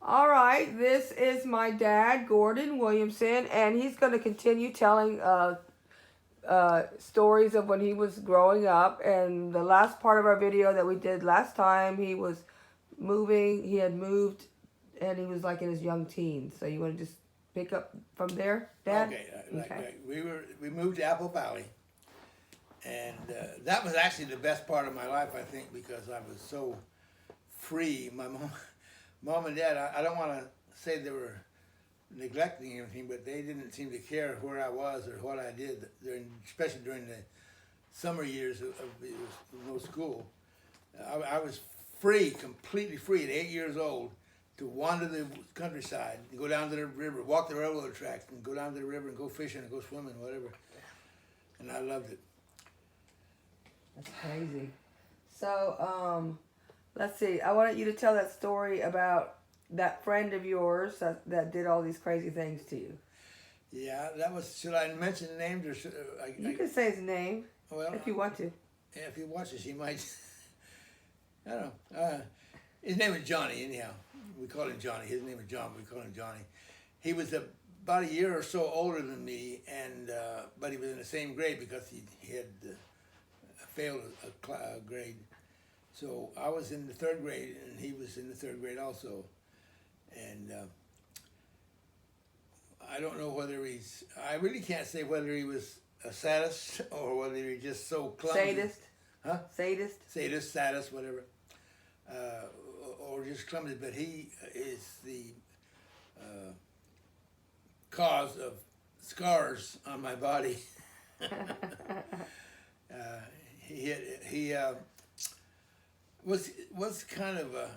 All right, this is my dad, Gordon Williamson, and he's going to continue telling stories of when he was growing up. And the last part of our video that we did last time, he was moving, he had moved, and he was like in his young teens. So you want to just pick up from there, Dad? Okay, Okay. we moved to Apple Valley, and that was actually the best part of my life, I think, because I was so free. My mom and dad, I don't want to say they were neglecting anything, but they didn't seem to care where I was or what I did during, especially during the summer years of no school. I was free, completely free at 8 years old to wander the countryside, and go down to the river, walk the railroad tracks, and go down to the river and go fishing and go swimming, whatever. And I loved it. That's crazy. So, let's see. I wanted you to tell that story about that friend of yours that did all these crazy things to you. Yeah, that was. Should I mention names or should You can say his name well, if you want to. yeah, if he watches, he might. I don't know. His name was Johnny. Anyhow, we call him Johnny. His name was John. But we call him Johnny. He was about a year or so older than me, and but he was in the same grade because he had failed a grade. So I was in the third grade, and he was in the third grade also. And I don't know whether I really can't say whether he was a sadist or whether he was just so clumsy. Sadist? Huh? Sadist? Sadist, sadist, whatever. Or just clumsy, but he is the cause of scars on my body. He was kind of a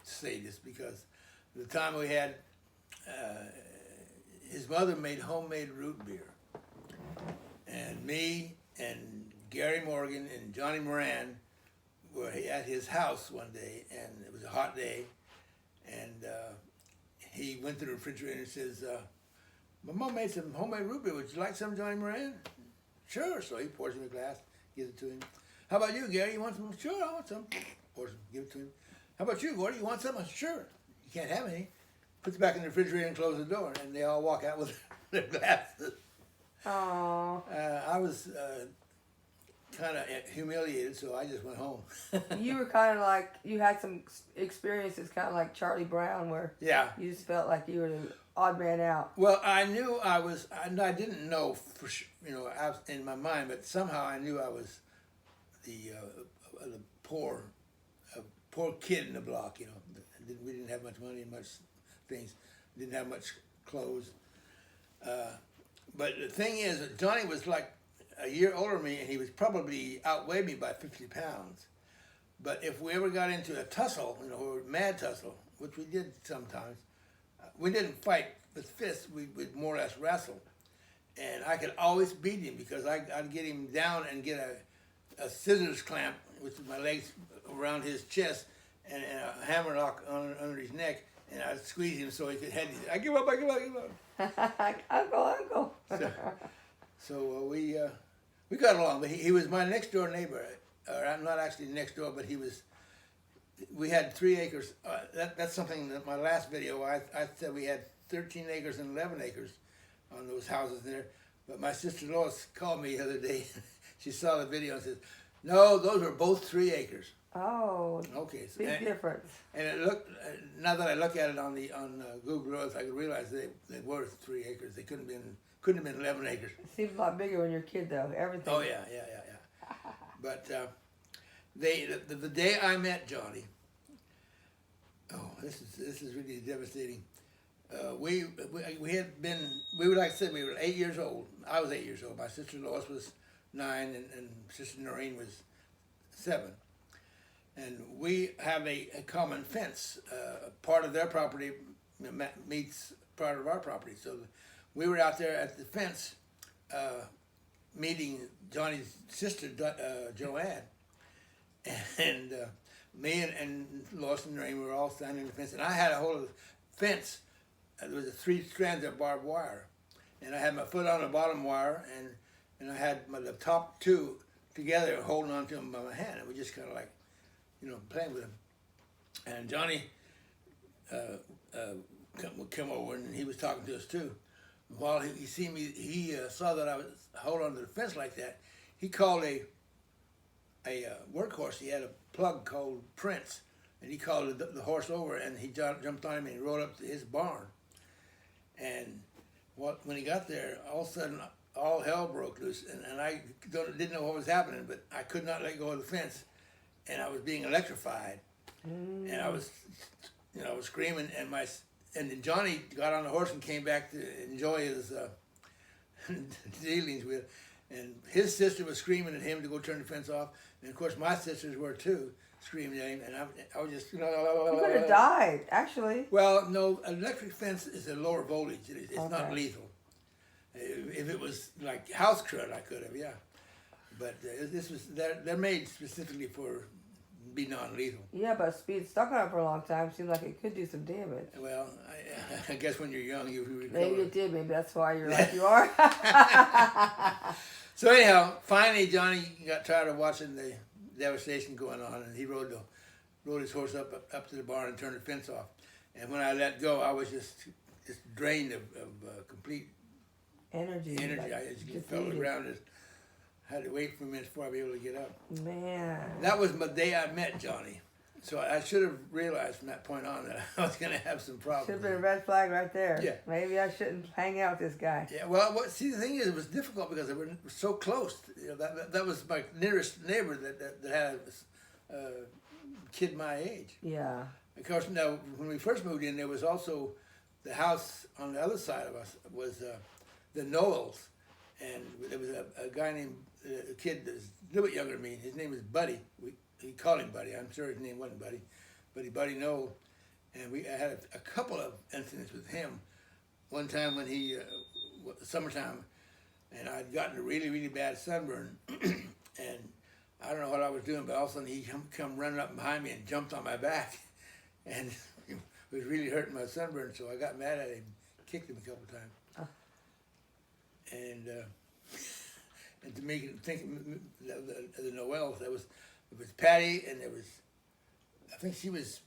sadist because the time we had his mother made homemade root beer, and me and Gary Morgan and Johnny Moran were at his house one day, and it was a hot day, and he went to the refrigerator and says, "My mom made some homemade root beer. Would you like some, Johnny Moran?" "Sure." So he pours him a glass, gives it to him. "How about you, Gary? You want some?" "Sure, I want some." Pours him, give it to him. "How about you, Gordy? You want some?" I said, "Sure." "You can't have any." Puts it back in the refrigerator and closes the door, and they all walk out with their glasses. Aww. I was kind of humiliated, so I just went home. You were kind of like, you had some experiences kind of like Charlie Brown where Yeah. you just felt like you were the odd man out. Well, I knew I was. I didn't know for sure, in my mind, but somehow I knew I was the poor, poor kid in the block. We didn't have much money, much things, didn't have much clothes. But the thing is, Johnny was like a year older than me, and he was probably outweighed me by 50 pounds. But if we ever got into a tussle, or mad tussle, which we did sometimes, we didn't fight with fists. We would more or less wrestle, and I could always beat him because I'd get him down and get a scissors clamp, which is my legs around his chest, and a hammer lock under his neck, and I'd squeeze him so he could head. I give up. I give up. I give up. Uncle. So we got along, but he was my next door neighbor. Or not actually next door, but he was. We had 3 acres. That's something that my last video I said we had 13 acres and 11 acres on those houses there. But my sister Lois called me the other day. She saw the video and said, "No, those were both 3 acres." Oh, okay. So, big difference. And it looked. Now that I look at it on Google Earth, I could realize they were 3 acres. They couldn't have been 11 acres. It seems a lot bigger when you're a kid, though. Everything. Oh yeah. But the day I met Johnny, this is really devastating. We had been, like I said, we were 8 years old. I was 8 years old. My sister Lois was 9, and sister Noreen was 7. And we have a common fence. Part of their property meets part of our property. So we were out there at the fence meeting Johnny's sister, Joanne. And me and Lois and Noreen were all standing on the fence. And I had a hold of the fence. There was 3 strands of barbed wire. And I had my foot on the bottom wire, and I had the top 2 together holding on to them by my hand. And we just kind of like, playing with him. And Johnny come over, and he was talking to us too. While he see me, he saw that I was holding onto the fence like that. He called a workhorse. He had a plug called Prince, and he called the horse over, and he jumped on him and he rode up to his barn. And when he got there, all of a sudden, all hell broke loose, and I didn't know what was happening, but I could not let go of the fence, and I was being electrified, and I was screaming, and then Johnny got on the horse and came back to enjoy his dealings with, and his sister was screaming at him to go turn the fence off, and of course my sisters were too, screaming at him, and I was just, You could have died, actually. Well, no, an electric fence is a lower voltage. It's not Okay. lethal. If it was like house crud, I could have, yeah. But this was they're made specifically for be non-lethal. Yeah, but speed stuck on it for a long time seems like it could do some damage. Well, I guess when you're young, you recover. Maybe it did. Maybe that's why you're like you are. So anyhow, finally Johnny got tired of watching the devastation going on, and he rode his horse up to the barn and turned the fence off. And when I let go, I was just drained of complete energy. energy. I just fell to the ground. Just had to wait for a minute before I was able to get up. Man. That was the day I met Johnny. So I should have realized from that point on that I was going to have some problems. Should have been a red flag right there. Yeah. Maybe I shouldn't hang out with this guy. Yeah, well, see, the thing is, it was difficult because they were so close. You know, that was my nearest neighbor that had a kid my age. Yeah. Of course, now, when we first moved in, there was also the house on the other side of us was the Knowles. And there was a guy named, a kid that was a little bit younger than me. His name was Buddy. We called him Buddy. I'm sure his name wasn't Buddy. But Buddy Knoll. And I had a couple of incidents with him. One time when summertime, and I'd gotten a really, really bad sunburn. And I don't know what I was doing, but all of a sudden he come running up behind me and jumped on my back. And it was really hurting my sunburn, so I got mad at him, kicked him a couple of times. And to make it think the Noels, it was Patty, and there was, I think she was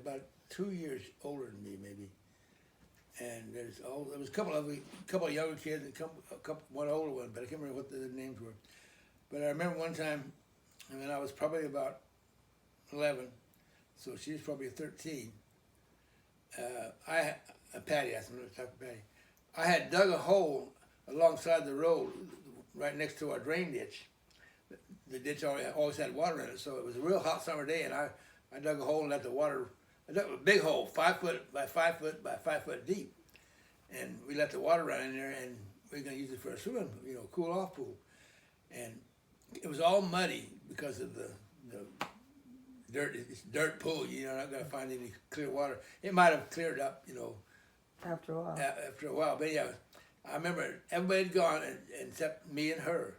about 2 years older than me, maybe. And there was a couple of younger kids and one older one, but I can't remember what the names were. But I remember one time, when I was probably about 11, so she was probably 13. Patty, I'm going to talk to Patty. I had dug a hole alongside the road, right next to our drain ditch. The ditch always had water in it, so it was a real hot summer day, and I dug a hole and let the water. I dug a big hole, 5 foot by 5 foot by 5 foot deep, and we let the water run in there, and we were going to use it for a swimming, cool off pool. And it was all muddy because of the dirt. It's a dirt pool. You're not going to find any clear water. It might have cleared up, After a while. After a while, but yeah, I remember everybody had gone except me and her,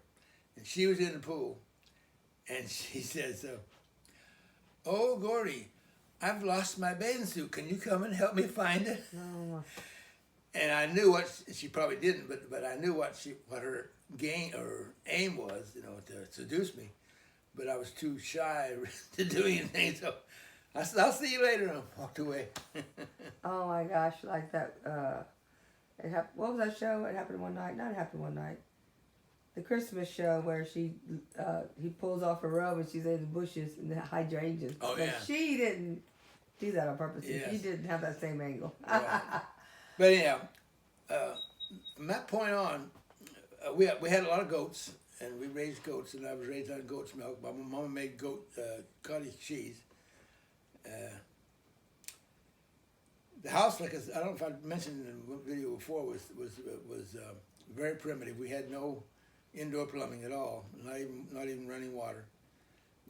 and she was in the pool, and she says, "Oh, Gordy, I've lost my bathing suit. Can you come and help me find it?" No. And I knew what she probably didn't, but I knew what her aim was, to seduce me. But I was too shy to do anything, so I said, "I'll see you later," and I walked away. Oh my gosh, like that. What was that show? It happened one night. Not It Happened One Night. The Christmas show where he pulls off her robe and she's in the bushes and the hydrangeas. Oh, but yeah. she didn't do that on purpose. Yes. She didn't have that same angle. Right. But anyhow, from that point on, we had a lot of goats, and we raised goats, and I was raised on goat's milk. My mama made goat cottage cheese. The house, like I don't know if I mentioned in the video before, was very primitive. We had no indoor plumbing at all, not even running water.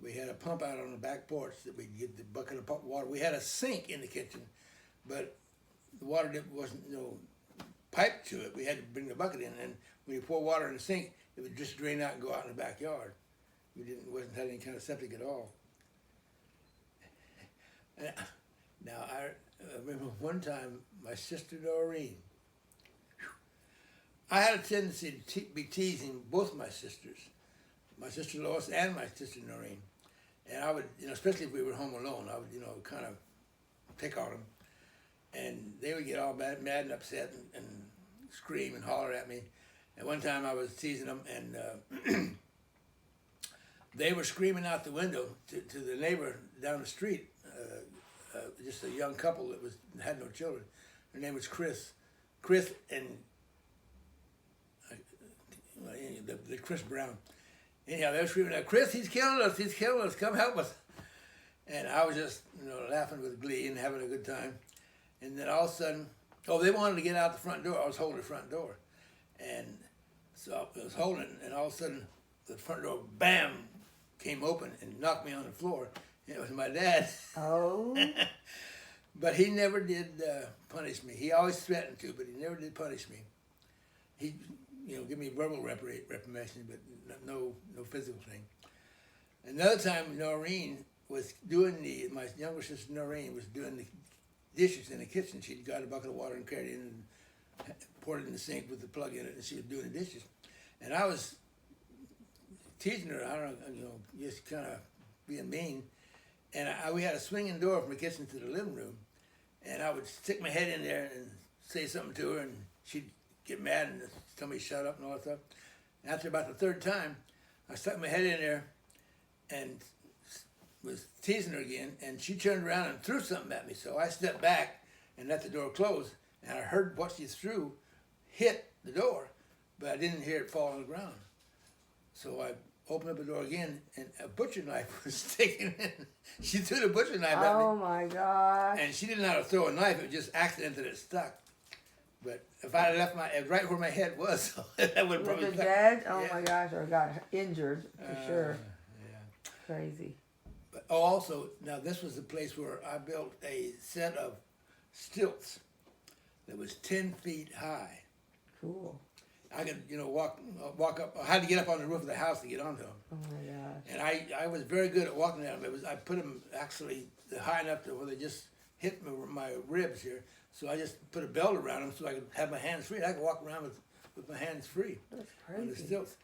We had a pump out on the back porch that we'd get the bucket of water. We had a sink in the kitchen, but the water wasn't pipe to it. We had to bring the bucket in, and when you pour water in the sink, it would just drain out and go out in the backyard. Wasn't had any kind of septic at all. Now I remember one time my sister Doreen. I had a tendency to be teasing both my sisters, my sister Lois and my sister Noreen, And I would, especially if we were home alone, I would, kind of pick on them. And they would get all mad and upset and scream and holler at me. And one time I was teasing them, and they were screaming out the window to the neighbor down the street, just a young couple that had no children. Her name was Chris. Chris and the Chris Brown. Anyhow, they were screaming out, "Chris, he's killing us! He's killing us! Come help us!" And I was just, laughing with glee and having a good time. And then all of a sudden, they wanted to get out the front door. I was holding the front door, and so I was holding it, and all of a sudden, the front door, bam, came open and knocked me on the floor. And it was my dad. Oh. But he never did punish me. He always threatened to, but he never did punish me. He, give me verbal reprimation, but no physical thing. Another time, Noreen was doing my younger sister Noreen was doing the dishes in the kitchen. She'd got a bucket of water and carried it in and poured it in the sink with the plug in it, and she was doing the dishes. And I was teasing her, I don't know, just kind of being mean. And we had a swinging door from the kitchen to the living room, and I would stick my head in there and say something to her, and she'd get mad and tell me to shut up and all that stuff. And after about the third time, I stuck my head in there and was teasing her again, and she turned around and threw something at me. So I stepped back and let the door close, and I heard what she threw hit the door, but I didn't hear it fall on the ground. So I opened up the door again, and a butcher knife was sticking in. She threw the butcher knife at me. Oh my gosh. And she didn't know how to throw a knife. It was just accident that it stuck. But if I had left right where my head was, that would probably With the stuck. dead? Oh Yeah. my gosh, or got injured for sure. Yeah. Crazy. But also, now this was the place where I built a set of stilts that was 10 feet high. Cool. I could, walk up. I had to get up on the roof of the house to get onto them. Oh my gosh. And I was very good at walking down them. I put them actually high enough to where they just hit my ribs here. So I just put a belt around them so I could have my hands free. I could walk around with my hands free. That's On the crazy. stilts.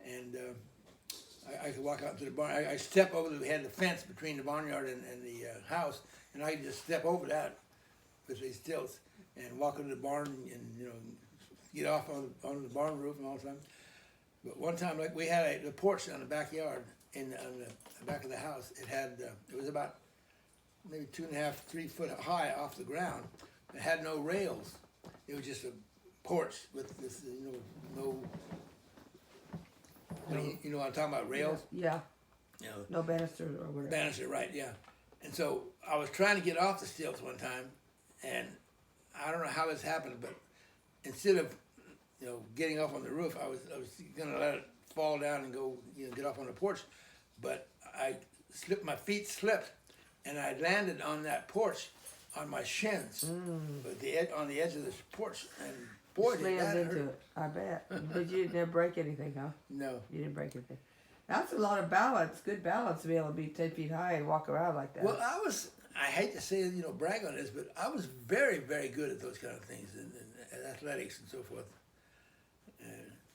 And I could walk out to the barn. I step over. We had the fence between the barnyard and the house, and I could just step over that with these stilts and walk into the barn and get off on the barn roof and all the time. But one time, like we had the porch on the backyard on the back of the house. It was about maybe 2.5, 3 foot high off the ground. It had no rails. It was just a porch with this, no. You know what I'm talking about? Rails. Yeah. No banister or whatever. Banister, right? Yeah. And so I was trying to get off the stilts one time, and I don't know how this happened, but instead of getting off on the roof, I was gonna let it fall down and go get off on the porch, but my feet slipped, and I landed on that porch on my shins, but on the edge of this porch, and boy, did that Slammed into hurt. it, I bet. But you didn't break anything, huh? No. You didn't break anything. That's a lot of balance, good balance to be able to be 10 feet high and walk around like that. Well, I hate to say, brag on this, but I was very, very good at those kind of things, and athletics and so forth.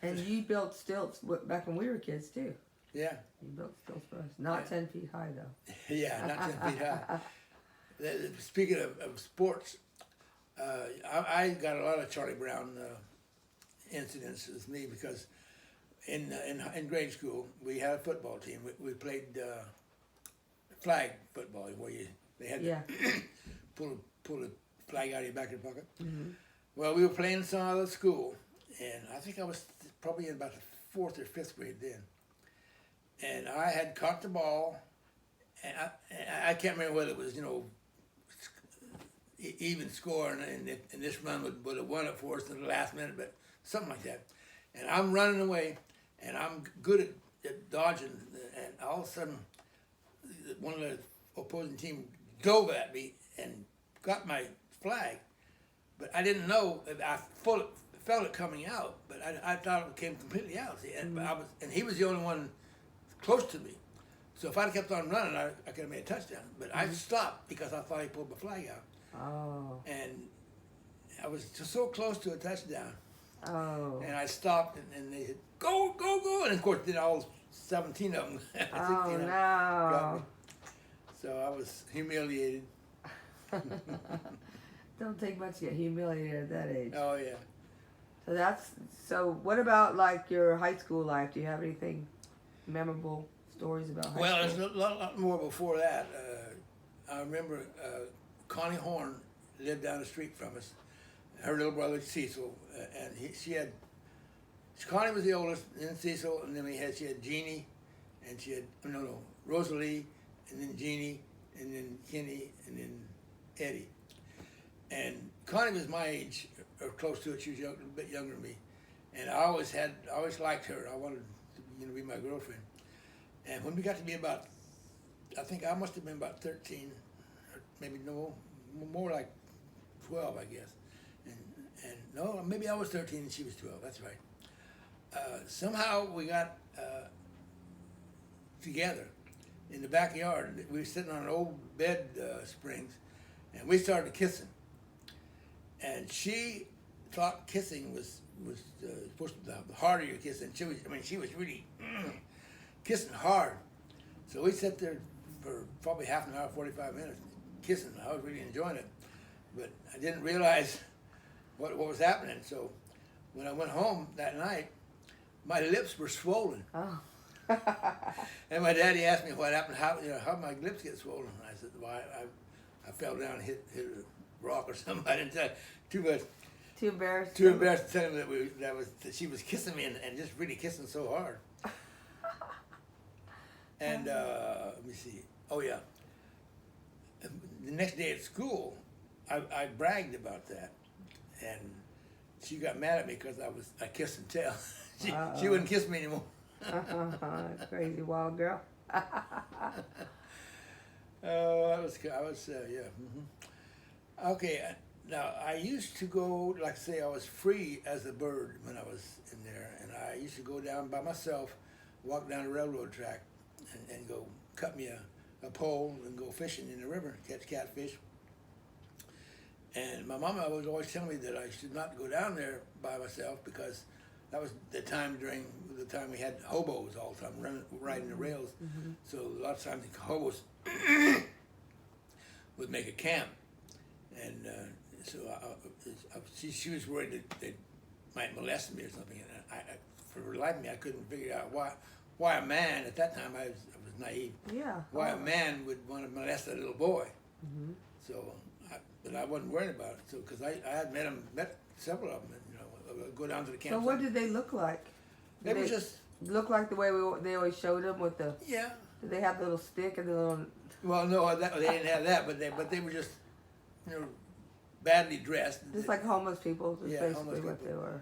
And you built stilts back when we were kids, too. Yeah. You built stilts for us. Not 10 feet high, though. Yeah, not 10 feet high. Speaking of sports, I got a lot of Charlie Brown incidents with me because in grade school we had a football team. We played flag football where they had to pull the flag out of your back of your pocket. Mm-hmm. Well, we were playing some other school, and I think I was probably in about the 4th or 5th grade then. And I had caught the ball, and I can't remember whether it was even score, and this run would have won it for us in the last minute, but something like that. And I'm running away, and I'm good at dodging, and all of a sudden, one of the opposing team dove at me and got my flag, but I didn't know. I felt it coming out, but I thought it came completely out. See, and and he was the only one close to me. So if I'd kept on running, I could have made a touchdown. But I stopped because I thought he pulled my flag out. Oh. And I was just so close to a touchdown. Oh. And I stopped, and they said, go, go, go. And of course, they all 17 of them. 16 Oh of them got me. no! So I was humiliated. Don't take much to get humiliated at that age. Oh yeah. So. What about like your high school life? Do you have anything memorable stories about high Well, school? there's a lot more before that. I remember Connie Horn lived down the street from us. Her little brother Cecil, and Connie was the oldest, and then Cecil, and then she had Jeannie, and she had Rosalie, and then Jeannie, and then Kenny, and then Eddie. And Connie was my age, or close to it. She was a bit younger than me, and I always liked her. I wanted to be my girlfriend. And when we got to be about, I think I must have been about 13, or maybe no, more like 12, I guess. And no, maybe I was 13 and she was 12. That's right. Somehow we got together in the backyard. We were sitting on an old bed springs, and we started kissing. And she thought kissing was supposed to be the harder you're kissing. She was really kissing hard. So we sat there for probably half an hour, 45 minutes, kissing. I was really enjoying it, but I didn't realize what was happening. So when I went home that night, my lips were swollen. Oh. And my daddy asked me what happened, how my lips get swollen. And I said, well, I fell down and hit a rock or something. I didn't tell too much. Too embarrassed. Too embarrassed to tell him that she was kissing me and just really kissing so hard. And let me see. Oh yeah. The next day at school, I bragged about that, and she got mad at me because I kissed and tell. She wouldn't kiss me anymore. Crazy wild girl. Oh, I was yeah. Mm-hmm. Okay, now I used to go, like say, I was free as a bird when I was in there, and I used to go down by myself, walk down the railroad track, and go cut me a pole and go fishing in the river, catch catfish. And my mama was always telling me that I should not go down there by myself because that was the time we had hobos all the time riding the rails. Mm-hmm. So a lot of times the hobos would make a camp, and so she was worried that they might molest me or something. And for the life of me, I couldn't figure out why a man at that time I was naive. Yeah. Why a man would want to molest a little boy. Mm-hmm. So, but I wasn't worried about it. So, because I had met several of them, and, go down to the camp. So what did they look like? They were just look like the way they always showed them with the. Yeah. Did they have the little stick and the little? Well, no, they didn't have that, but they were just, badly dressed. Just like homeless people. That's basically homeless what people. they were.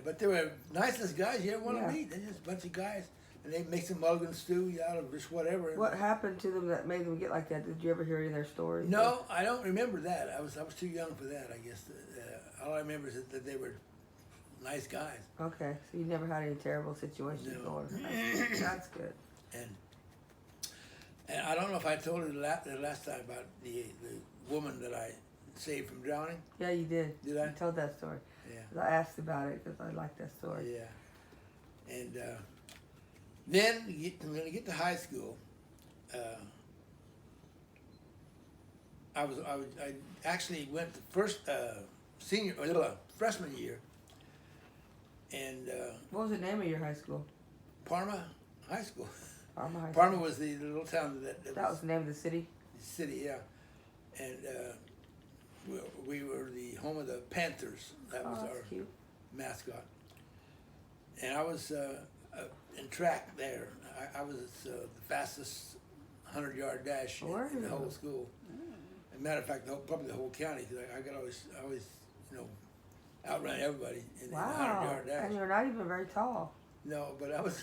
But they were nicest guys you ever want to meet. They're just a bunch of guys. And they make some mulligan stew out of just whatever. What happened to them that made them get like that? Did you ever hear any of their stories? No, I don't remember that. I was too young for that, I guess. All I remember is that they were nice guys. Okay, so you never had any terrible situations going. That's good. And I don't know if I told you the last time about the woman that I saved from drowning. Yeah, you did. Did I? You told that story. Yeah. I asked about it because I like that story. Yeah. And then when I get to high school, I actually went the first freshman year, and what was the name of your high school? Parma High School. Parma High School. Parma was the little town that was the name of the city. The city, yeah, and we were the home of the Panthers. That was our cute mascot, and I was in track there. I was the fastest 100-yard dash in the whole school. As a matter of fact, probably the whole county, because I could always, outrun everybody in the 100-yard dash. And you're not even very tall. No, but I was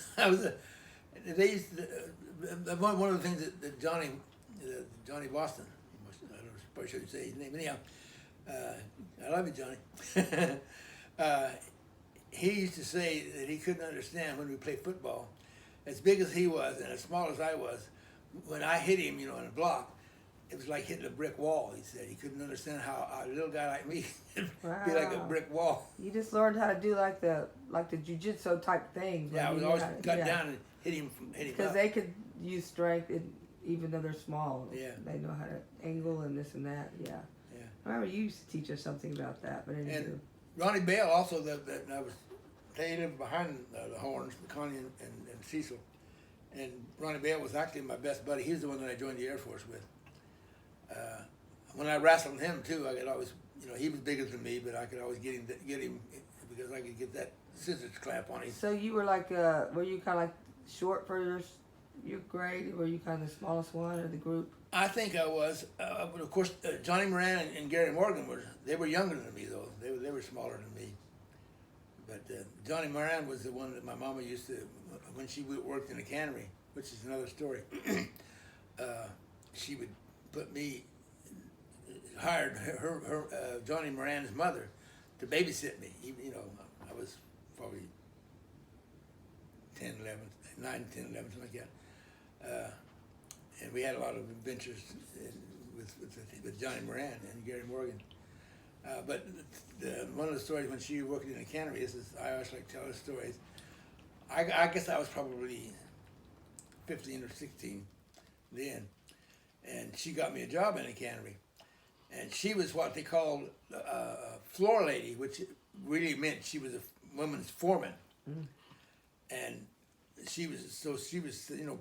they used to, one of the things that Johnny Boston, I probably shouldn't say his name, anyhow, I love you, Johnny. He used to say that he couldn't understand when we played football, as big as he was and as small as I was, when I hit him, in a block, it was like hitting a brick wall. He said he couldn't understand how a little guy like me could be like a brick wall. You just learned how to do like the jiu-jitsu type things. Yeah, I was always cut down, and hit him Because up. they could use strength even though they're small. Yeah. They know how to angle and this and that. Yeah. Yeah. I remember you used to teach us something about that, but anyway. And Ronnie Bale also, that I was, they lived behind the Horns, Connie and Cecil. And Ronnie Bale was actually my best buddy. He was the one that I joined the Air Force with. When I wrestled him too, I could always, he was bigger than me, but I could always get him because I could get that scissors clamp on him. So you were like, were you kind of like short for your grade? Were you kind of the smallest one of the group? I think I was. But of course, Johnny Moran and Gary Morgan they were younger than me though. They were smaller than me. But Johnny Moran was the one that my mama used to, when she worked in a cannery, which is another story. She would put me, hired her Johnny Moran's mother to babysit me. I was probably 10, 11, 9, 10, 11, something like that. And we had a lot of adventures with Johnny Moran and Gary Morgan. But one of the stories when she worked in a cannery, I always like to tell her stories. I guess I was probably 15 or 16 then, and she got me a job in a cannery. And she was what they called a floor lady, which really meant she was a woman's foreman. Mm. And she was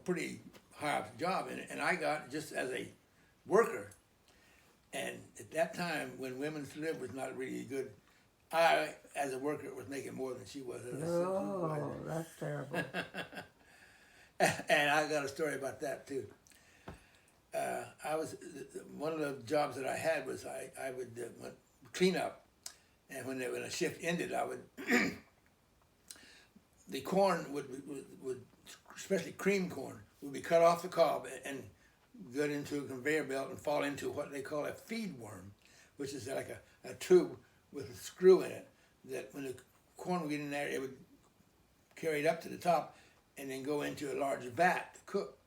pretty high up the job, and I got just as a worker. And at that time, when women's lib was not really good, I, as a worker, was making more than she was. Oh, that's terrible. And I got a story about that too. I was one of the jobs that I had was I would clean up, and when a shift ended, I would the corn would especially cream corn would be cut off the cob and get into a conveyor belt and fall into what they call a feed worm, which is like a tube with a screw in it that when the corn would get in there, it would carry it up to the top and then go into a large vat to cook.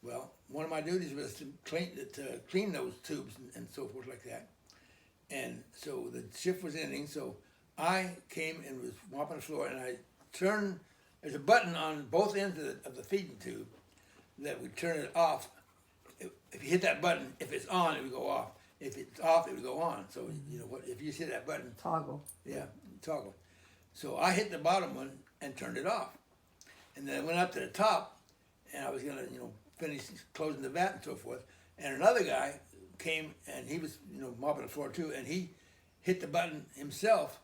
Well, one of my duties was to clean those tubes and so forth like that. And so the shift was ending, so I came and was mopping the floor, and I turned, there's a button on both ends of the feeding tube that would turn it off. If you hit that button, if it's on, it would go off. If it's off, it would go on. So, if you hit that button. Toggle. Yeah, toggle. So I hit the bottom one and turned it off. And then I went up to the top, and I was going to, finish closing the vat and so forth. And another guy came, and he was, mopping the floor too, and he hit the button himself,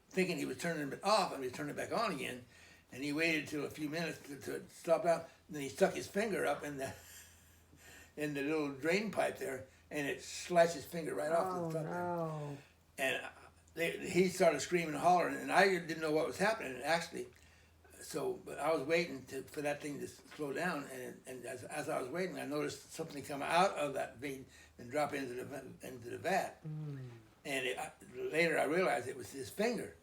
thinking he was turning it off, and he turned it back on again. And he waited till a few minutes to stop out, and then he stuck his finger up in the little drain pipe there, and it slashed his finger right off the top there. And he started screaming and hollering, and I didn't know what was happening, actually. But I was waiting for that thing to slow down, and as I was waiting, I noticed something come out of that vein and drop into the vat. Mm. And later I realized it was his finger.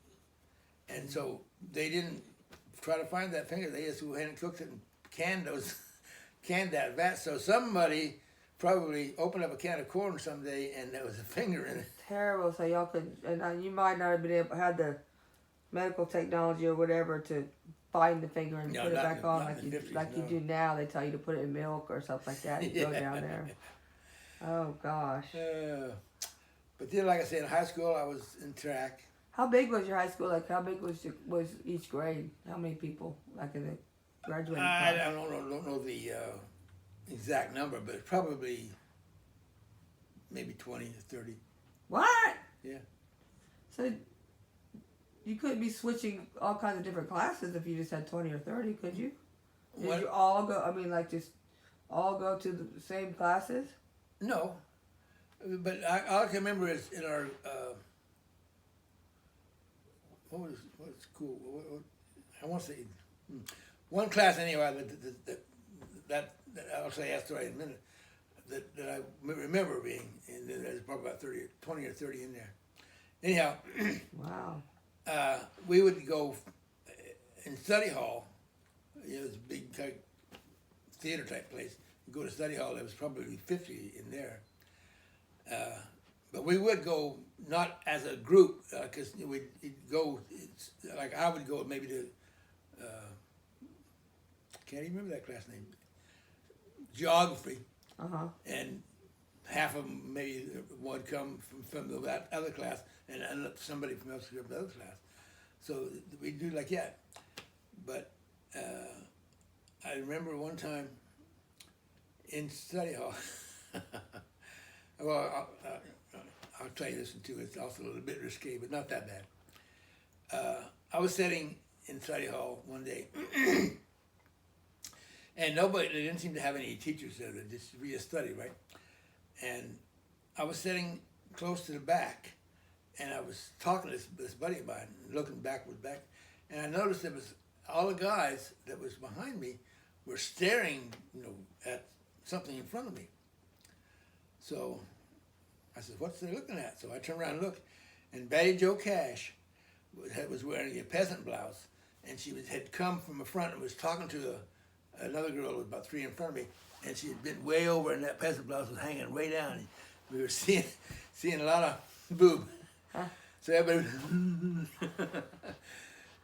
And so they didn't try to find that finger. They just went ahead and cooked it and canned that vat. So somebody probably opened up a can of corn someday, and there was a finger in it. Terrible. So y'all could, and you might not have been able had the medical technology or whatever to find the finger and put it back on like you do now. They tell you to put it in milk or something like that. You go down there. Oh gosh. But then, like I said, in high school I was in track. How big was your high school? Like how big was each grade? How many people like in the graduating class? I don't know the exact number, but probably maybe 20 to 30. What? Yeah. So you couldn't be switching all kinds of different classes if you just had 20 or 30, could you? Did you all go, just all go to the same classes? No. But all I can remember is in our, what school? I want to say, one class anyway, that I'll say that story in a minute, that I remember being, and there's probably about 20 or 30 in there. Anyhow. Wow. We would go in study hall. It was a big theater type place. We'd go to study hall. There was probably 50 in there. But we would go not as a group because we'd go. Like I would go maybe to can't even remember that class name. Geography, Uh-huh. and half of them maybe would come from that other class, and somebody from else from the other class. So we do like that. But I remember one time in study hall. Well, I'll tell you this one too. It's also a little bit risque, but not that bad. I was sitting in study hall one day, and they didn't seem to have any teachers there to just read a study, right? And I was sitting close to the back, and I was talking to this buddy of mine, looking back, and I noticed there was all the guys that was behind me were staring, at something in front of me. So I said, "What's they looking at?" So I turned around and looked, and Betty Jo Cash was wearing a peasant blouse, and had come from the front and was talking to another girl who was about 3 in front of me, and she had been way over, and that peasant blouse was hanging way down. And we were seeing a lot of boob. So everybody.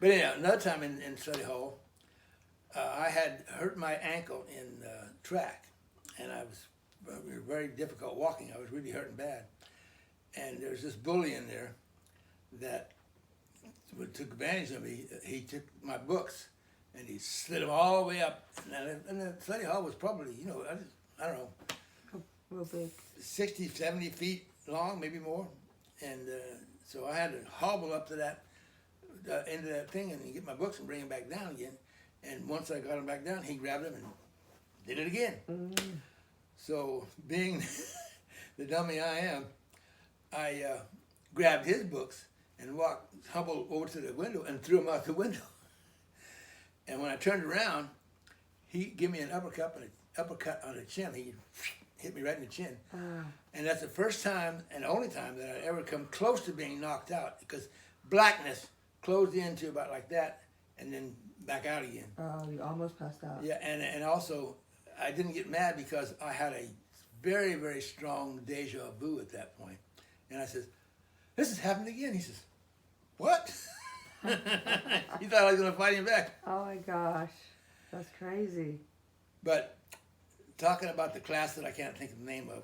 But anyhow, another time in study hall, I had hurt my ankle in track, and I was very difficult walking. I was really hurting bad, and there was this bully in there that took advantage of me. He took my books and he slid them all the way up, and the study hall was probably, I don't know, Real big. 60, 70 feet long, maybe more, and so I had to hobble up to that into that thing and get my books and bring them back down again. And once I got them back down, he grabbed them and did it again. Mm-hmm. So, being the dummy I am, I grabbed his books and hobbled over to the window and threw them out the window. And when I turned around, he gave me an uppercut on the chin. He hit me right in the chin. And that's the first time and only time that I ever come close to being knocked out, because blackness closed into about like that and then back out again. Oh, you almost passed out. Yeah, and also I didn't get mad because I had a very, very strong deja vu at that point. And I says, "This has happened again." He says, "What?" He thought I was going to fight him back. Oh my gosh, that's crazy. But talking about the class that I can't think of the name of,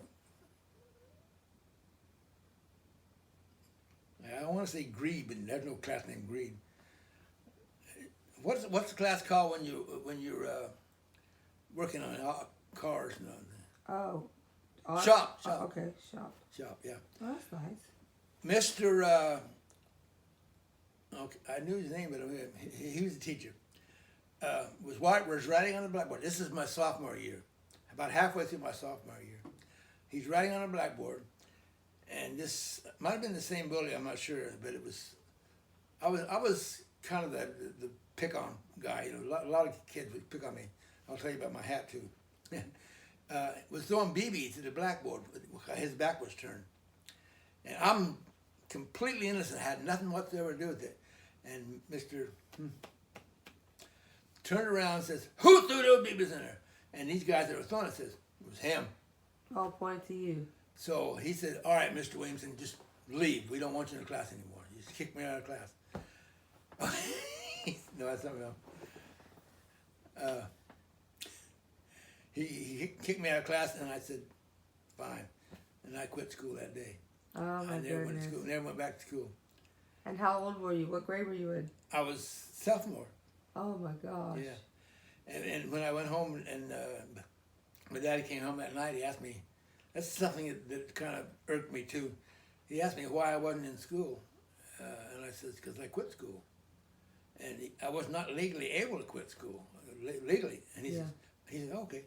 I want to say Greed, but there's no class named Greed. What's the class called when you're working on cars and all Oh. Shop. Oh, okay, shop. Shop, yeah. Oh, that's nice. Mr. Okay, I knew his name, but he was a teacher. Was writing on the blackboard. This is my sophomore year, about halfway through my sophomore year. He's writing on a blackboard, and this might have been the same bully. I'm not sure, but it was. I was kind of the pick on guy. A lot of kids would pick on me. I'll tell you about my hat too. Was throwing BBs to the blackboard. His back was turned, and I'm completely innocent. Had nothing whatsoever to do with it. And Mr. Turned around and says, "Who threw those BBs in there?" And these guys that were throwing it says, "It was him." All point to you. So he said, "All right, Mr. Williamson, just leave. We don't want you in the class anymore. You just kick me out of class." No, that's something else. He kicked me out of class, and I said, "Fine." And I quit school that day. Oh my I never went goodness. to school. Never went back to school. And how old were you? What grade were you in? I was sophomore. Oh my gosh. Yeah. And when I went home and my daddy came home that night, he asked me, that's something that kind of irked me too. He asked me why I wasn't in school. And I said, because I quit school. And I was not legally able to quit school, legally. And he said, okay.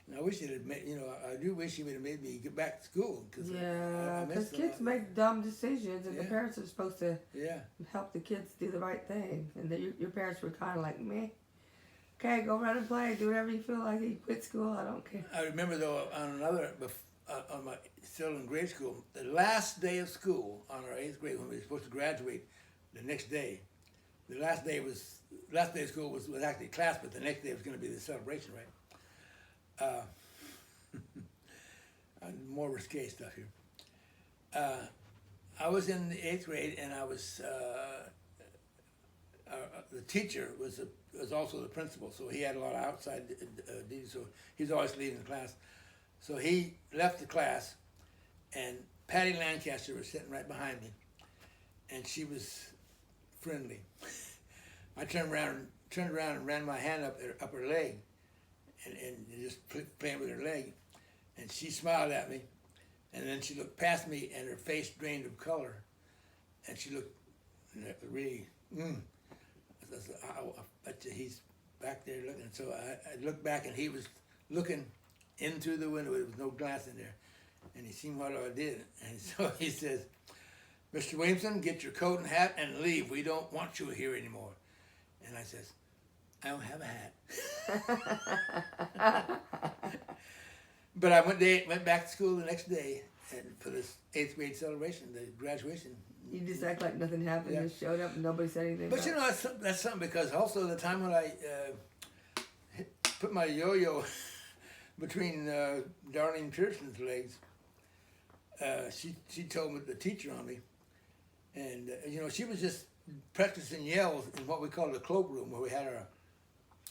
And I wish he had made, I do wish he would have made me get back to school. Yeah, because kids make dumb decisions, and the parents are supposed to Yeah. help the kids do the right thing. And your parents were kind of like, "Me, okay, go run and play, do whatever you feel like. You quit school, I don't care." I remember though on my still in grade school, the last day of school on our 8th grade when we were supposed to graduate the next day. The last day of school was actually class, but the next day was going to be the celebration, right? More risque stuff here. I was in the 8th grade, and I the teacher was also the principal, so he had a lot of outside duties. So he's always leading the class. So he left the class, and Patty Lancaster was sitting right behind me, and she was friendly. I turned around and ran my hand up her leg, and just playing with her leg, and she smiled at me, and then she looked past me, and her face drained of color, and she looked really. I bet you he's back there looking. So I looked back, and he was looking into the window. There was no glass in there, and he seen what I did, and so he says, "Mr. Williamson, get your coat and hat and leave. We don't want you here anymore." And I says, "I don't have a hat." But I went back to school the next day and for this 8th grade celebration, the graduation. You just act like nothing happened. Yeah. Just showed up and nobody said anything. But you know, that's something, because also the time when I put my yo-yo between Darlene Pearson's legs, she told me, the teacher on me, and you know, she was just practicing yells in what we call the cloakroom, where we had our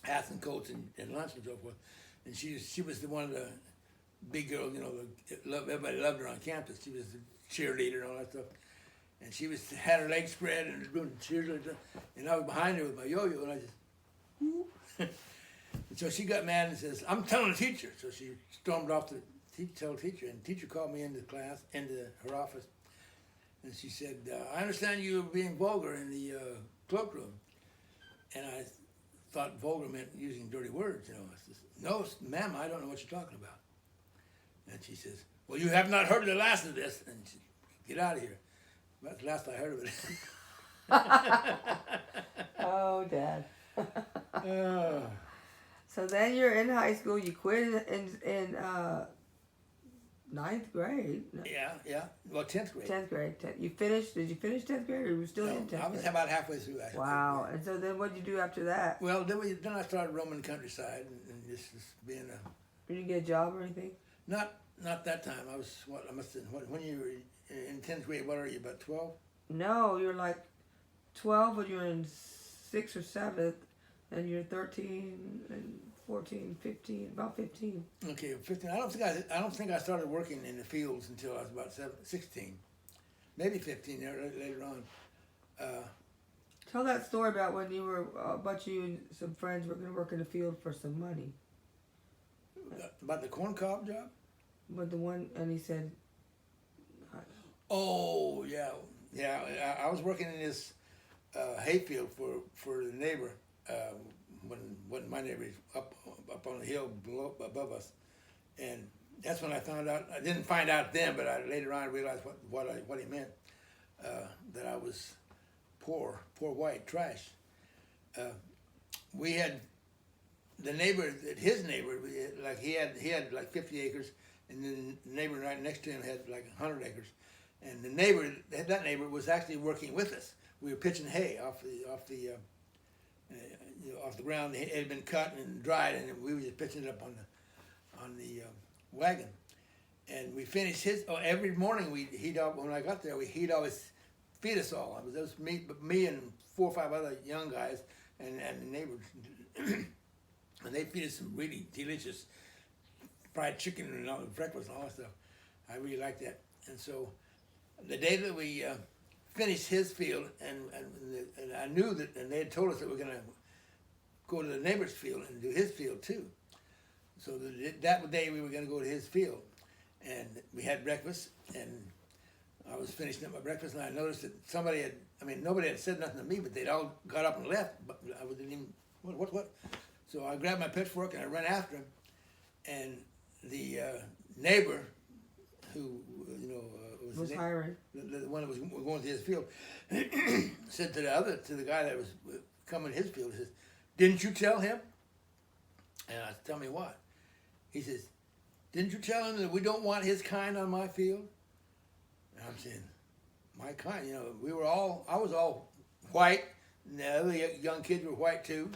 hats and coats and lunch and so forth. And she was the one of the big girls, you know, everybody loved her on campus. She was the cheerleader and all that stuff. And she had her legs spread and was doing cheerleader, and I was behind her with my yo-yo, and I just, whoo. And so she got mad and says, "I'm telling the teacher." So she stormed off to tell the teacher, and the teacher called me into class, into her office, and she said, "I understand you were being vulgar in the cloakroom." And I thought vulgar meant using dirty words, you know. I says, "No, ma'am, I don't know what you're talking about." And she says, "Well, you have not heard the last of this," and she, "Get out of here." That's the last I heard of it. Oh, Dad. Oh. So then you're in high school. You quit in 9th grade. No, Yeah. Well, 10th grade. 10th grade. You finished? Did you finish 10th grade, or were you still No, in 10th I was grade? about halfway through. Wow. And so then what did you do after that? Well, then I started roaming the countryside and just being a. You didn't get a job or anything? Not that time. I was what I must have, when you were in 10th grade. What are you, about 12? No, you're like 12 when you're in 6th or 7th, and you're 13 and 14, 15, about 15. Okay, 15. I don't think I started working in the fields until I was about 16, maybe 15 later on. Tell that story about when you were, about you and some friends were going to work in the field for some money. About the corn cob job? But the one, and he said... Oh, yeah. I was working in this hayfield for the neighbor, when my neighbor is up on the hill above us. And that's when I found out. I didn't find out then, but later on I realized what he meant, that I was poor white trash. We had the neighbor, his neighbor, like he had like 50 acres, and then the neighbor right next to him had like 100 acres. And the neighbor, that neighbor, was actually working with us. We were pitching hay off the ground. It had been cut and dried, and we were just pitching it up on the wagon. And we finished his. Oh, every morning when I got there, he'd always feed us all. It was me and 4 or 5 other young guys, and the neighbors, and they feed us some really delicious fried chicken and all, breakfast and all that stuff. I really liked that. And so the day that we finished his field, and I knew that, and they had told us that we were going to go to the neighbor's field and do his field too. So that day we were going to go to his field, and we had breakfast, and I was finishing up my breakfast, and I noticed that nobody had said nothing to me, but they'd all got up and left, but I didn't even, what? So I grabbed my pitchfork and I ran after him, and the neighbor who, was hiring. The one that was going to his field, said to the guy that was coming to his field, he says, "Didn't you tell him?" And I said, "Tell me what?" He says, "Didn't you tell him that we don't want his kind on my field?" And I'm saying, my kind, I was all white, and the other young kids were white too.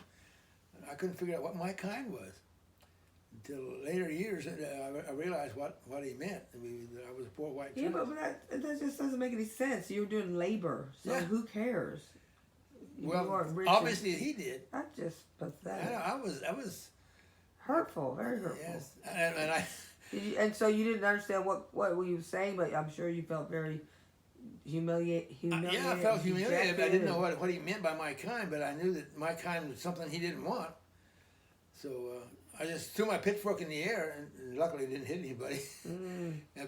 And I couldn't figure out what my kind was. Until later years, I realized what he meant. That I was a poor white child. Yeah, but that just doesn't make any sense. You were doing labor, so Yeah. who cares? You Well, weren't rich. obviously he did. That's just pathetic. I was Hurtful, very hurtful. yes, and I. And so you didn't understand what he was saying, but I'm sure you felt very humiliated. Yeah, I felt humiliated. I didn't know what he meant by my kind, but I knew that my kind was something he didn't want. So I just threw my pitchfork in the air, and luckily it didn't hit anybody.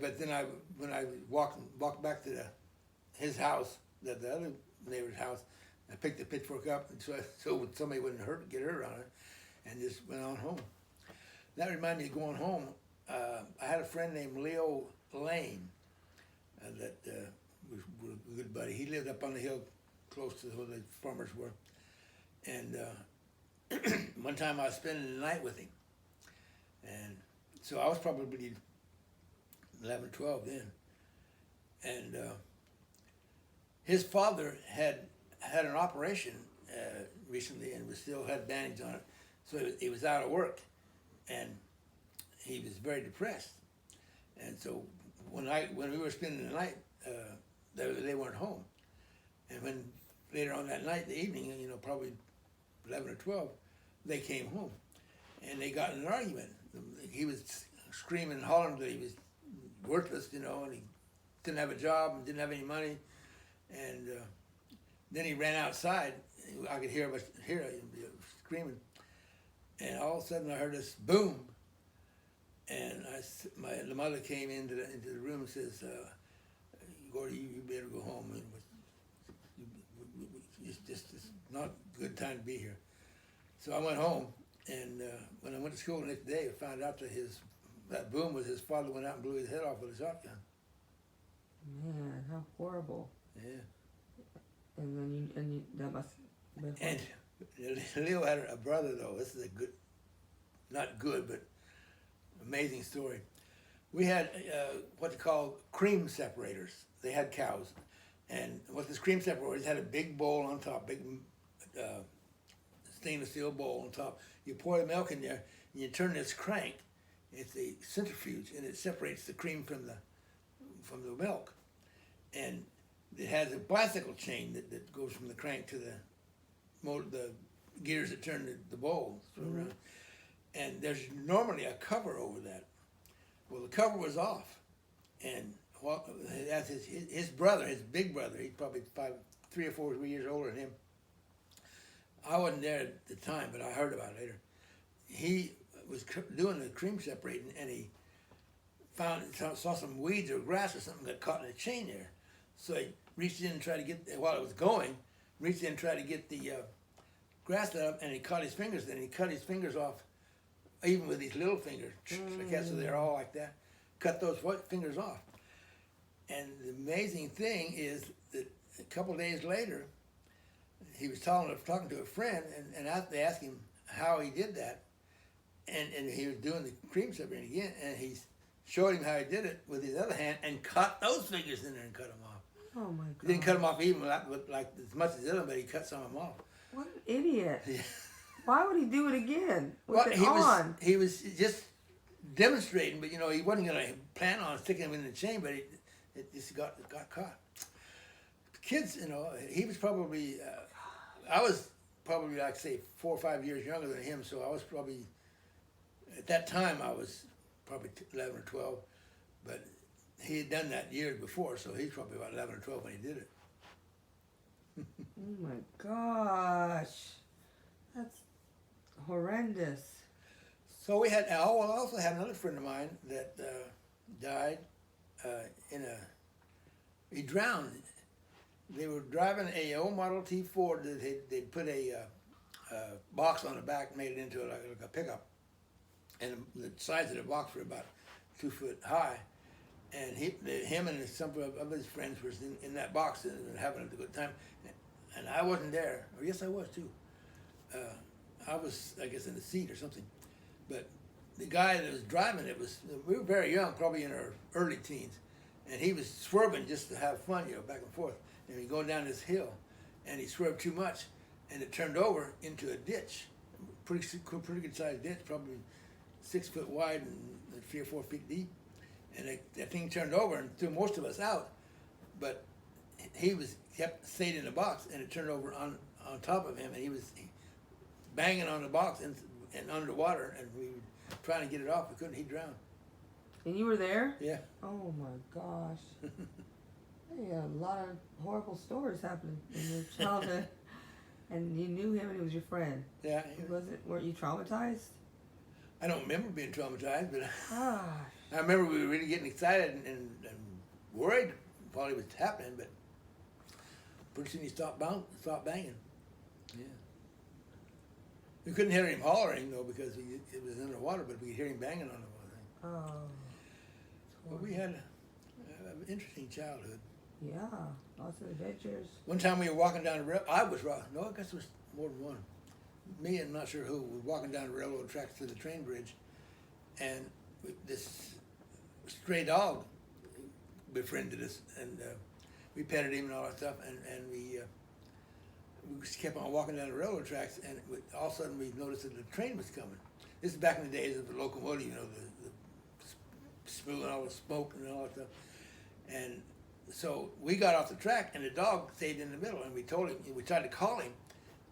But then when I walked back to his house, the other neighbor's house, I picked the pitchfork up, and so somebody wouldn't get hurt on it, and just went on home. That reminded me of going home. I had a friend named Leo Lane that was a good buddy. He lived up on the hill close to where the farmers were. And one time I was spending the night with him. And so I was probably 11, 12 then. And his father had an operation recently and still had bandage on it. So he was out of work. And he was very depressed, and so when we were spending the night, they weren't home, and when later on that night, the evening, probably 11 or 12, they came home, and they got in an argument. He was screaming and hollering that he was worthless, and he didn't have a job and didn't have any money, and then he ran outside. I could hear him screaming, and all of a sudden I heard this boom. And the mother came into the room and says, "Gordy, you better go home. It's not a good time to be here." So I went home, and when I went to school the next day, I found out that that boom was his father went out and blew his head off with a shotgun. Man, how horrible! Yeah. And then that must. And Leo had a brother though. This is not good, but amazing story. We had what they call cream separators. They had cows, and what this cream separators had a big bowl on top, big stainless steel bowl on top. You pour the milk in there, and you turn this crank. It's a centrifuge, and it separates the cream from the milk. And it has a bicycle chain that goes from the crank to the gears that turn the bowl around. And there's normally a cover over that. Well, the cover was off, and that's his brother, his big brother. He's probably 3 or 4 years older than him. I wasn't there at the time, but I heard about it later. He was doing the cream separating, and he saw some weeds or grass or something got caught in the chain there. So he reached in and tried to get, while it was going, the grass up, and he caught his fingers, and he cut his fingers off, even with his little fingers. So they're all like that. Cut those fingers off. And the amazing thing is that a couple of days later, he was talking to a friend, and they asked him how he did that. And he was doing the cream separating again, and he showed him how he did it with his other hand and cut those fingers in there and cut them off. Oh my God. He didn't cut them off even like as much as the other, but he cut some of them off. What an idiot. Yeah. Why would he do it again? He was just demonstrating, but he wasn't going to plan on sticking him in the chain, but it just got caught. Kids, he was probably, I was probably, like say, 4 or 5 years younger than him, so I was probably, at that time, I was probably 11 or 12, but he had done that years before, so he's probably about 11 or 12 when he did it. Oh my gosh. That's horrendous. So I also had another friend of mine that died he drowned. They were driving a old Model T Ford that they'd put a box on the back, made it into like a pickup. And the sides of the box were about 2 foot high. And him and some of his friends were in that box and having a good time. And I wasn't there. Or yes, I was too. I was, I guess, in the seat or something. But the guy that was driving it we were very young, probably in our early teens. And he was swerving just to have fun, back and forth. And he's going down this hill. And he swerved too much. And it turned over into a ditch. Pretty good sized ditch, probably 6 foot wide and 3 or 4 feet deep. And that thing turned over and threw most of us out. But he stayed in the box, and it turned over on top of him, and he was banging on the box and underwater, and we were trying to get it off. We couldn't. He drowned. And you were there? Yeah. Oh my gosh. Yeah, a lot of horrible stories happening in your childhood. And you knew him and he was your friend. Yeah. Weren't you traumatized? I don't remember being traumatized, but Gosh. I remember we were really getting excited and worried while it was happening, but pretty soon he stopped banging. Yeah. We couldn't hear him hollering, though, because it was underwater, but we could hear him banging on the water. Oh. But we had an interesting childhood. Yeah, lots of adventures. One time we were walking down the railroad. I guess it was more than one. Me and I'm not sure who were walking down the railroad tracks to the train bridge, and this stray dog befriended us, and we petted him and all that stuff, and we just kept on walking down the railroad tracks, and all of a sudden we noticed that the train was coming. This is back in the days of the locomotive, you know, the spewing all the smoke and all that stuff, and so we got off the track, and the dog stayed in the middle, and we tried to call him,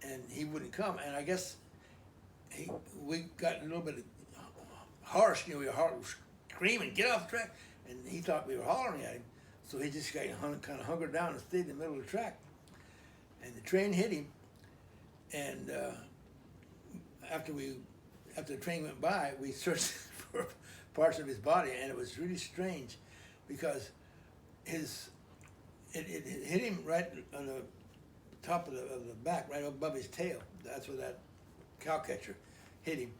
and he wouldn't come, and I guess we got a little bit harsh, you know, we were screaming, get off the track, and he thought we were hollering at him, so he just kind of hunkered down and stayed in the middle of the track, and the train hit him, and after the train went by, we searched for parts of his body, and it was really strange, because it hit him right on the top of the back, right above his tail. That's where that cow catcher hit him,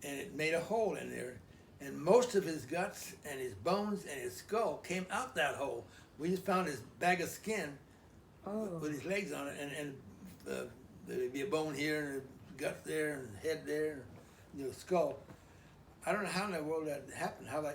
and it made a hole in there, and most of his guts and his bones and his skull came out that hole. We just found his bag of skin with his legs on it, and there'd be a bone here and a gut there and head there, and, you know, skull. I don't know how in the world that happened. How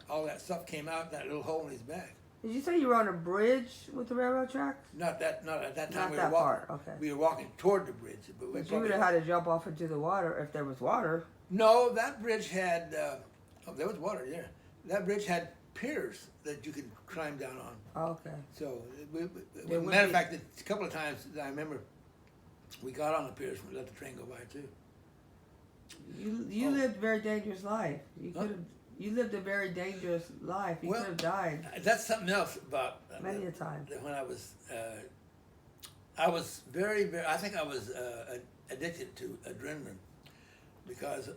all that stuff came out that little hole in his back. Did you say you were on a bridge with the railroad tracks? Not at that time. Not We that were walking. part, okay. We were walking toward the bridge, but But you would have had to jump off into the water if there was water. No, that bridge had. There was water there. That bridge had piers that you could climb down on. Okay. So, matter of fact, a couple of times I remember we got on the piers and let the train go by too. You lived a very dangerous life. You lived a very dangerous life. You could have died. That's something else about many a time. When I was very, very. I think I was addicted to adrenaline because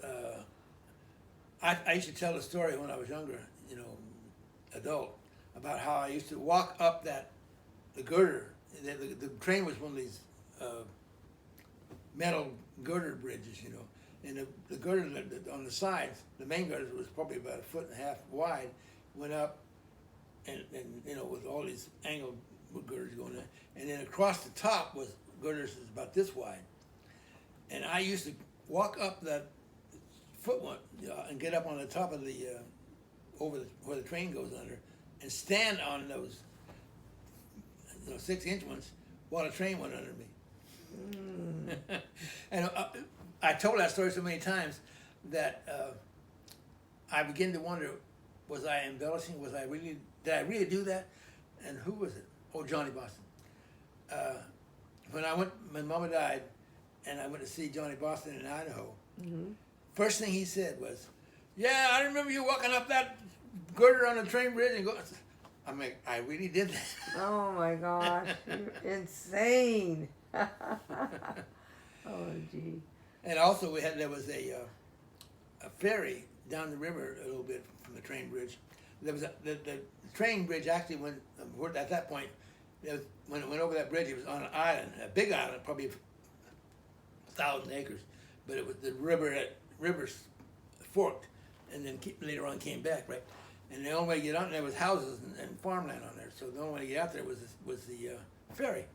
I used to tell the story when I was younger, you know, adult, about how I used to walk up the girder. The train was one of these metal girder bridges, you know. And the girder on the sides, the main girder was probably about 1.5 feet wide, went up, and you know, with all these angled girders going in, and then across the top was girders about this wide. And I used to walk up that foot one and get up on the top of the where the train goes under, and stand on those 6-inch ones while the train went under me. And I told that story so many times that I begin to wonder, was I embellishing? Did I really do that? And who was it? Oh, Johnny Boston. When Mama died, and I went to see Johnny Boston in Idaho, first thing he said was, "Yeah, I remember you walking up that girder on the train bridge and going." I'm like, I really did that. Oh my gosh, you're insane. Oh gee. And also there was a ferry down the river a little bit from the train bridge. There was the train bridge actually went at that point. When it went over that bridge, it was on an island, a big island, probably 1,000 acres. But it was the rivers forked, and then later on came back, right? And the only way to get on there was houses and farmland on there. So the only way to get out there was the ferry,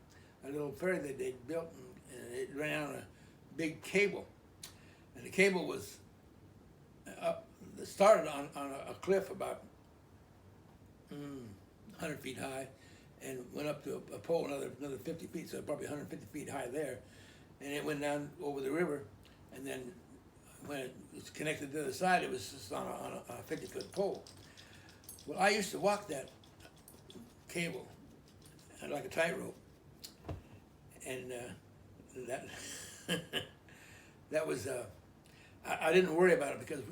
a little ferry that they built, and it ran on a big cable, and the cable was started on a cliff about 100 feet high, and went up to a pole another 50 feet, so probably 150 feet high there, and it went down over the river, and then when it was connected to the other side, it was just on a 50-foot pole. Well, I used to walk that cable like a tightrope, and that that was I didn't worry about it because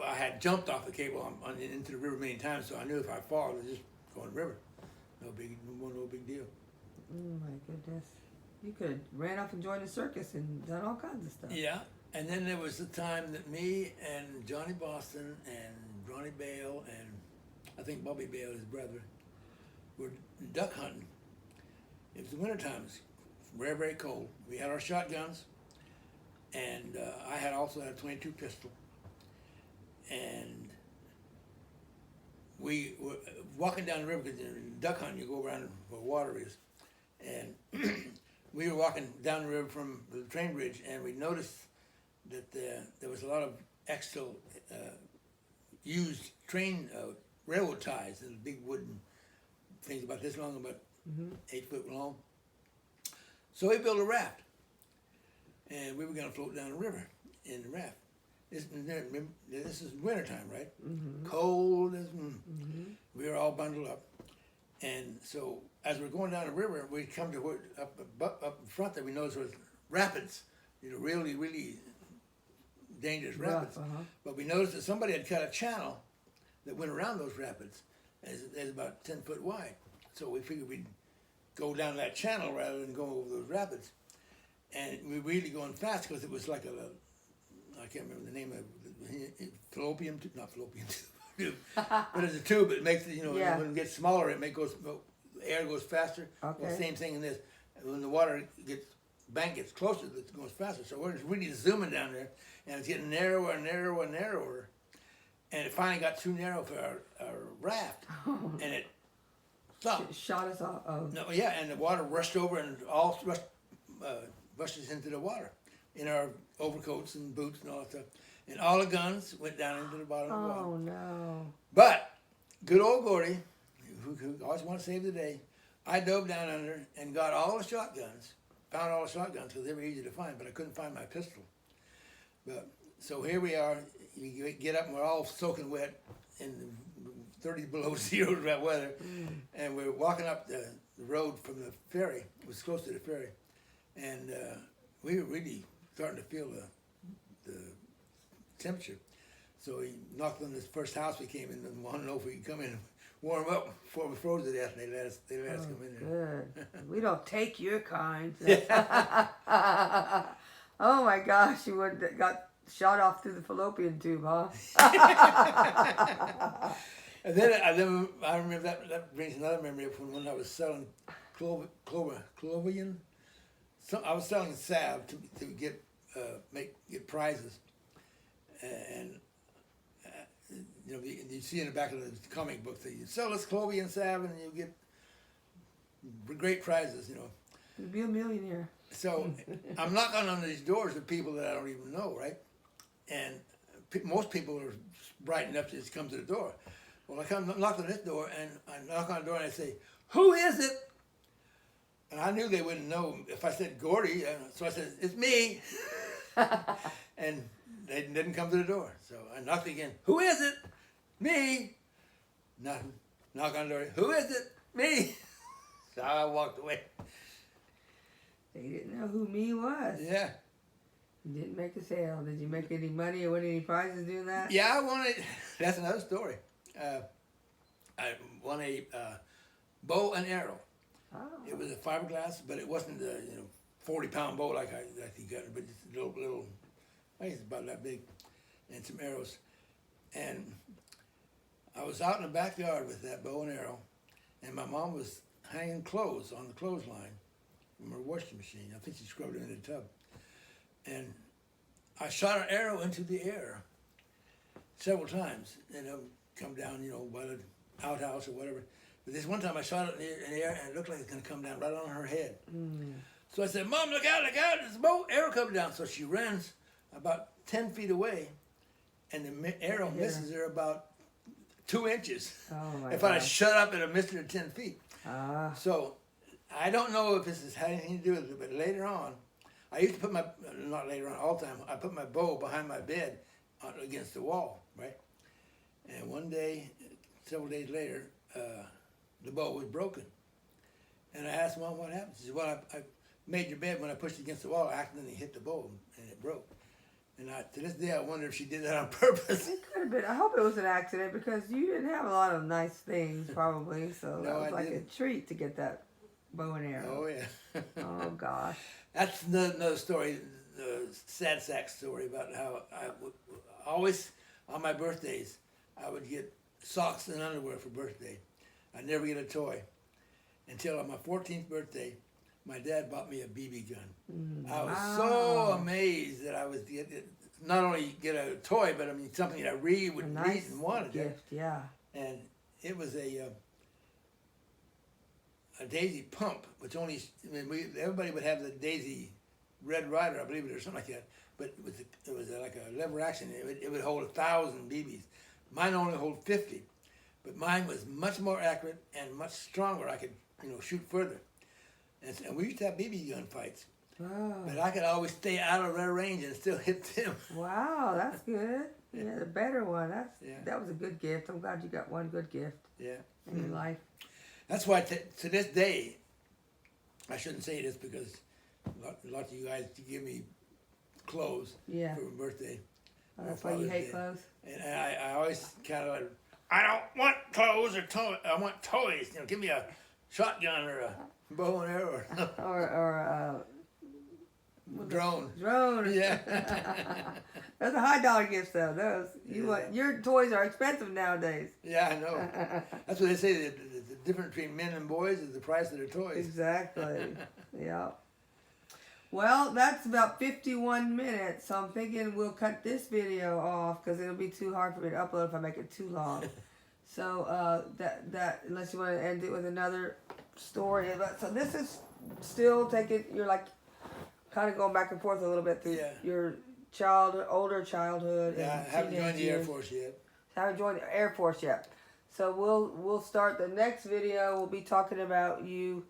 I had jumped off the cable into the river many times, so I knew if I fall, it was just going to the river. No big deal. Oh my goodness. You could have ran off and joined the circus and done all kinds of stuff. Yeah, and then there was the time that me and Johnny Boston and Ronnie Bale and I think Bobby Bale, his brother, were duck hunting. It was the wintertime. It was very, very cold. We had our shotguns, and I also had a .22 pistol. And we were walking down the river, because in duck hunting you go around where water is. And we were walking down the river from the train bridge, and we noticed that there was a lot of extra used train railroad ties, and big wooden things about this long, about 8 foot long. So we built a raft, and we were going to float down the river in the raft. This is wintertime, right? Cold as we were all bundled up, and so as we're going down the river, we come to where up in front there we noticed there was rapids, really, really dangerous rapids. But we noticed that somebody had cut a channel that went around those rapids, is about 10 foot wide. So we figured we'd go down that channel rather than go over those rapids. And we were really going fast because it was like I can't remember the name of it, fallopian tube, not fallopian tube, but it's a tube that makes it, when it gets smaller, the air goes faster. Okay. Well, same thing in this. When the water bank gets closer, it goes faster. So we're just really zooming down there, and it's getting narrower and narrower and narrower. And it finally got too narrow for our raft, and it stopped. Shot us off. Oh. No, yeah, and the water rushed over and all rushed us into the water in our overcoats and boots and all that stuff. And all the guns went down into the bottom of the water. Oh, no. But good old Gordy, who always wanted to save the day, I dove down under and got all the shotguns, found all the shotguns because they were easy to find, but I couldn't find my pistol. But so here we are. You get up and we're all soaking wet in 30 below zero wet weather, and we're walking up the road from the ferry. It was close to the ferry, and we were really starting to feel the temperature. So he knocked on this first house we came in and wanted to know if we could come in and warm up before we froze to death, and they let us come in there. Good. We don't take your kind. Oh my gosh, you got shot off through the fallopian tube, huh? And then I remember that brings another memory of when I was selling clovian. So I was selling salve to get prizes, and you see in the back of the comic book that you sell this clovian salve and you get great prizes, You'll be a millionaire. So I'm knocking on these doors of people that I don't even know, right? And most people are bright enough to just come to the door. Well, I knock on this door, and I knock on the door, and I say, "Who is it?" And I knew they wouldn't know if I said Gordy, so I said, "It's me." And they didn't come to the door. So I knocked again. "Who is it?" "Me." Nothing. Knock on the door. "Who is it?" "Me." So I walked away. They didn't know who me was. Yeah. You didn't make a sale. Did you make any money or win any prizes doing that? Yeah, I won it. That's another story. I won a bow and arrow. Oh. It was a fiberglass, but it wasn't a 40-pound bow like you got, but it's a little, I think it's about that big, and some arrows. And I was out in the backyard with that bow and arrow, and my mom was hanging clothes on the clothesline from her washing machine. I think she scrubbed them in the tub. And I shot an arrow into the air several times, and it would come down, by the outhouse or whatever. But this one time I shot it in the air, and it looked like it was going to come down right on her head. So I said, "Mom, look out, there's a bow, arrow coming down." So she runs about 10 feet away, and the arrow misses her about 2 inches. Oh my if I'd have gosh. shut up, it would have missed her 10 feet. Ah. So I don't know if this has had anything to do with it, but later on, I used to put not later on, all the time, I put my bow behind my bed against the wall, right? And one day, several days later, the bow was broken. And I asked Mom what happened. She said, "Well, made your bed when I pushed it against the wall. I accidentally hit the bowl and it broke. And to this day, I wonder if she did that on purpose. It could have been. I hope it was an accident because you didn't have a lot of nice things probably. So No, that was I like didn't. a treat to get that bow and arrow. Oh yeah. Oh gosh. That's another story, the sad sack story about how I would always, on my birthdays, I would get socks and underwear for birthday. I'd never get a toy. Until on my 14th birthday, my dad bought me a BB gun. I was so amazed that I was not only get a toy, but I mean something that I really would need and wanted. Gift, yeah. And it was a Daisy pump, which only, I mean, everybody would have the Daisy Red Rider, I believe it, or something like that. But it was like a lever action. It would hold 1,000 BBs. Mine only hold 50, but mine was much more accurate and much stronger. I could, shoot further. And we used to have BB gun fights. Oh. But I could always stay out of their range and still hit them. Wow, that's good. Yeah, the better one. Yeah. That was a good gift. I'm glad you got one good gift Yeah. in your life. That's why to this day, I shouldn't say this because a lot of you guys give me clothes Yeah. for my birthday. Oh, that's why you hate clothes? And I always kind of like, I don't want clothes or toys. I want toys. Give me a shotgun or a bow and arrow or drone. Drone. Yeah. Those are high dollar gifts though. Those your toys are expensive nowadays. Yeah, I know. That's what they say. The difference between men and boys is the price of their toys. Exactly. Yeah. Well, that's about 51 minutes, so I'm thinking we'll cut this video off because it'll be too hard for me to upload if I make it too long. So that unless you want to end it with another story. So this is still taking, you're like kind of going back and forth a little bit through your older childhood. Yeah, and I haven't joined the Air years. Force yet. Haven't joined the Air Force yet. So we'll start the next video. We'll be talking about you,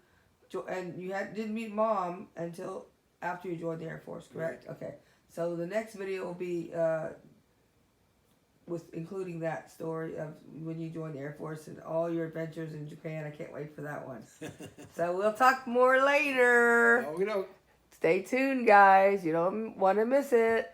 and you didn't meet Mom until after you joined the Air Force, correct? Right. Okay. So the next video will be with including that story of when you joined the Air Force and all your adventures in Japan. I can't wait for that one. So we'll talk more later. Oh, we don't. Stay tuned, guys. You don't want to miss it.